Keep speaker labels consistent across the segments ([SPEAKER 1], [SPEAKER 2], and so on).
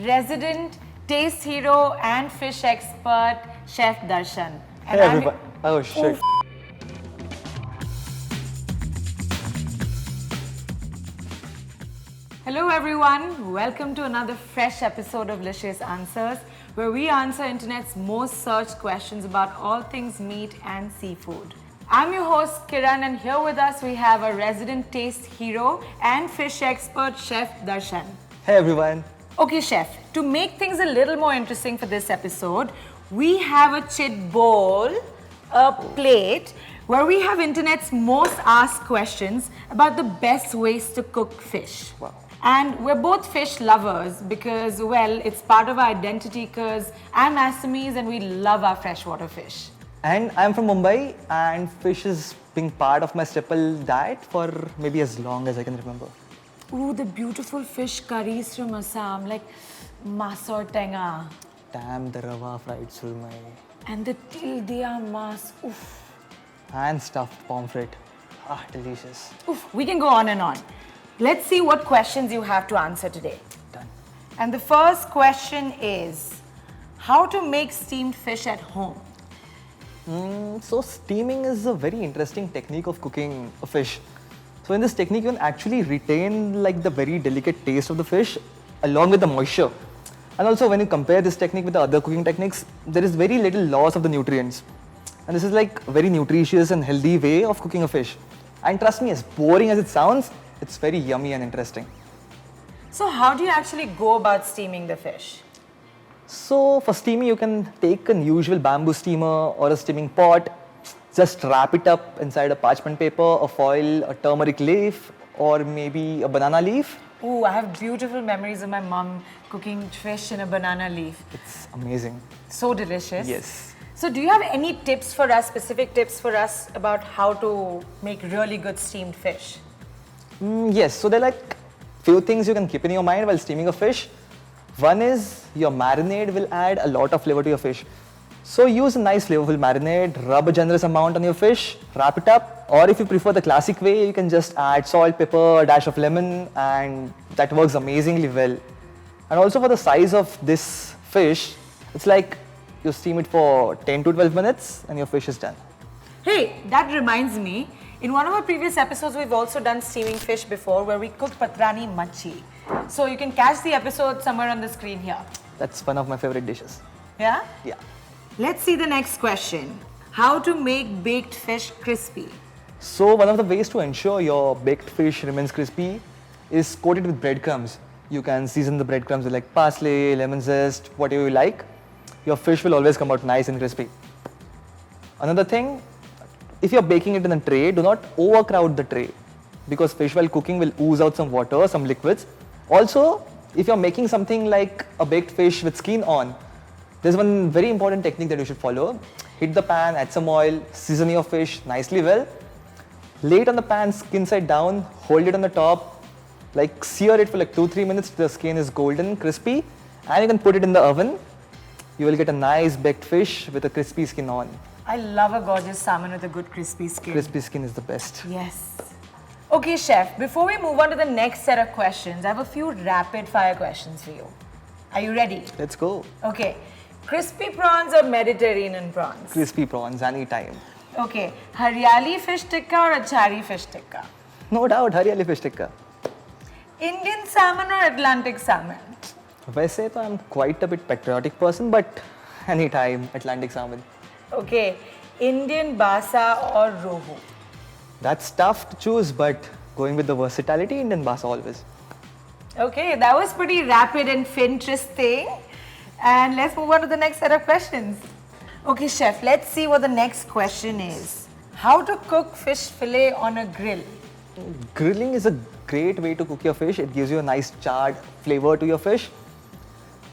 [SPEAKER 1] resident taste hero and fish expert, Chef Darshan.
[SPEAKER 2] Hey everyone. Oh shit.
[SPEAKER 1] Hello everyone, welcome to another fresh episode of Licious Answers, where we answer internet's most searched questions about all things meat and seafood. I'm your host Kiran, and here with us we have a resident taste hero and fish expert, Chef Darshan.
[SPEAKER 2] Hey everyone.
[SPEAKER 1] Okay Chef, to make things a little more interesting for this episode, we have a chit bowl, a plate, where we have internet's most asked questions about the best ways to cook fish.
[SPEAKER 2] Wow.
[SPEAKER 1] And we're both fish lovers because, well, it's part of our identity because I'm Assamese and we love our freshwater fish.
[SPEAKER 2] And I'm from Mumbai, and fish has been part of my staple diet for maybe as long as I can remember.
[SPEAKER 1] Ooh, the beautiful fish curries from Assam, like masor tenga.
[SPEAKER 2] Damn, the rava fried surmai.
[SPEAKER 1] And the til diya mas, oof.
[SPEAKER 2] And stuffed pomfret. Ah, delicious.
[SPEAKER 1] Oof, we can go on and on. Let's see what questions you have to answer today.
[SPEAKER 2] Done.
[SPEAKER 1] And the first question is, how to make steamed fish at home?
[SPEAKER 2] So steaming is a very interesting technique of cooking a fish. So in this technique, you can actually retain like the very delicate taste of the fish along with the moisture. And also when you compare this technique with the other cooking techniques, there is very little loss of the nutrients. And this is like a very nutritious and healthy way of cooking a fish. And trust me, as boring as it sounds, it's very yummy and interesting.
[SPEAKER 1] So how do you actually go about steaming the fish?
[SPEAKER 2] So for steaming, you can take an usual bamboo steamer or a steaming pot, just wrap it up inside a parchment paper, a foil, a turmeric leaf, or maybe a banana leaf.
[SPEAKER 1] Ooh, I have beautiful memories of my mom cooking fish in a banana leaf.
[SPEAKER 2] It's amazing.
[SPEAKER 1] So delicious.
[SPEAKER 2] Yes.
[SPEAKER 1] So do you have any tips for us, specific tips for us about how to make really good steamed fish?
[SPEAKER 2] Yes, so there are like few things you can keep in your mind while steaming a fish. One is your marinade will add a lot of flavor to your fish. So use a nice flavorful marinade, rub a generous amount on your fish, wrap it up, or if you prefer the classic way, you can just add salt, pepper, a dash of lemon, and that works amazingly well. And also for the size of this fish, it's like you steam it for 10 to 12 minutes and your fish is done.
[SPEAKER 1] Hey, that reminds me, in one of our previous episodes, we've also done steaming fish before where we cooked patrani machi. So you can catch the episode somewhere on the screen here.
[SPEAKER 2] That's one of my favorite dishes.
[SPEAKER 1] Yeah?
[SPEAKER 2] Yeah.
[SPEAKER 1] Let's see the next question. How to make baked fish crispy?
[SPEAKER 2] So one of the ways to ensure your baked fish remains crispy is coat it with breadcrumbs. You can season the breadcrumbs with like parsley, lemon zest, whatever you like. Your fish will always come out nice and crispy. Another thing, if you're baking it in a tray, do not overcrowd the tray because fish while cooking will ooze out some water, some liquids. Also, if you're making something like a baked fish with skin on, there's one very important technique that you should follow. Heat the pan, add some oil, season your fish nicely well. Lay it on the pan, skin side down, hold it on the top, like sear it for like 2-3 minutes till the skin is golden, crispy, and you can put it in the oven. You will get a nice baked fish with a crispy skin on.
[SPEAKER 1] I love a gorgeous salmon with a good crispy skin.
[SPEAKER 2] Crispy skin is the best.
[SPEAKER 1] Yes. Okay, Chef, before we move on to the next set of questions, I have a few rapid fire questions for you. Are you ready?
[SPEAKER 2] Let's go.
[SPEAKER 1] Okay. Crispy prawns or Mediterranean prawns?
[SPEAKER 2] Crispy prawns anytime.
[SPEAKER 1] Okay. Haryali fish tikka or achari fish tikka?
[SPEAKER 2] No doubt, Haryali fish tikka.
[SPEAKER 1] Indian salmon or Atlantic salmon?
[SPEAKER 2] वैसे तो I'm quite a bit patriotic person, but anytime Atlantic salmon.
[SPEAKER 1] Okay. Indian basa or rohu?
[SPEAKER 2] That's tough to choose, but going with the versatility, Indian basa always.
[SPEAKER 1] Okay, that was pretty rapid and interesting. And let's move on to the next set of questions. Okay, Chef, let's see what the next question is. How to cook fish fillet on a grill?
[SPEAKER 2] Grilling is a great way to cook your fish. It gives you a nice charred flavor to your fish.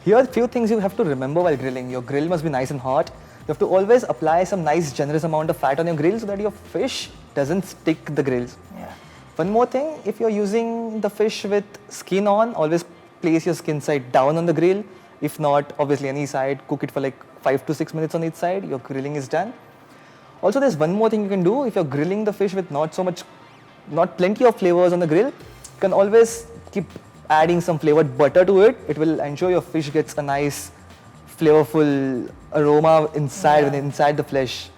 [SPEAKER 2] Here are a few things you have to remember while grilling. Your grill must be nice and hot. You have to always apply some nice generous amount of fat on your grill so that your fish doesn't stick the grills.
[SPEAKER 1] Yeah.
[SPEAKER 2] One more thing, if you're using the fish with skin on, always place your skin side down on the grill. If not, obviously any side, cook it for like 5 to 6 minutes on each side, your grilling is done. Also, there's one more thing you can do. If you're grilling the fish with not plenty of flavors on the grill, you can always keep adding some flavored butter to it, it will ensure your fish gets a nice flavorful aroma inside the flesh.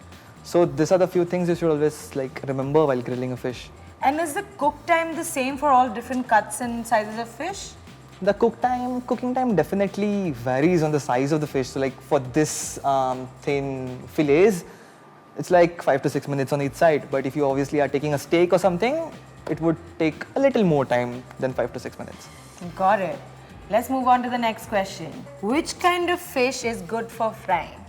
[SPEAKER 2] So these are the few things you should always like remember while grilling a fish.
[SPEAKER 1] And is the cook time the same for all different cuts and sizes of fish?
[SPEAKER 2] The cooking time definitely varies on the size of the fish. So like for this thin fillets, it's like 5 to 6 minutes on each side. But if you obviously are taking a steak or something, it would take a little more time than 5 to 6 minutes.
[SPEAKER 1] Got it. Let's move on to the next question. Which kind of fish is good for frying?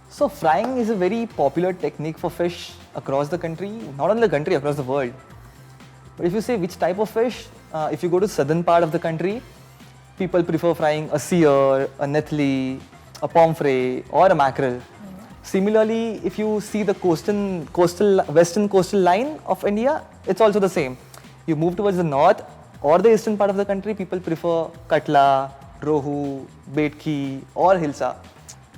[SPEAKER 2] So frying is a very popular technique for fish across the country, not only the country, across the world. But if you say which type of fish, if you go to southern part of the country, people prefer frying a seer, a nethli, a pomfret or a mackerel. Similarly, if you see the western coastal line of India, it's also the same. You move towards the north or the eastern part of the country, people prefer katla, rohu, betki or hilsa.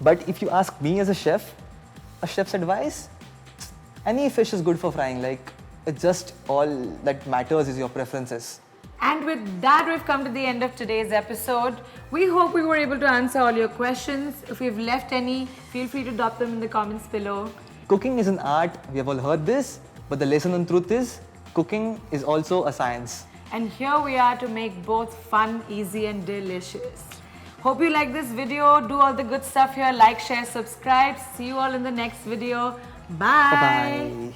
[SPEAKER 2] But if you ask me as a chef's advice, any fish is good for frying. Like, it's just all that matters is your preferences.
[SPEAKER 1] And with that, we've come to the end of today's episode. We hope we were able to answer all your questions. If we've left any, feel free to drop them in the comments below.
[SPEAKER 2] Cooking is an art, we have all heard this, but the lesson and truth is, cooking is also a science.
[SPEAKER 1] And here we are to make both fun, easy and delicious. Hope you like this video. Do all the good stuff here. Like, share, subscribe. See you all in the next video. Bye.
[SPEAKER 2] Bye-bye.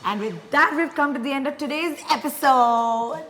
[SPEAKER 1] And with that, we've come to the end of today's episode.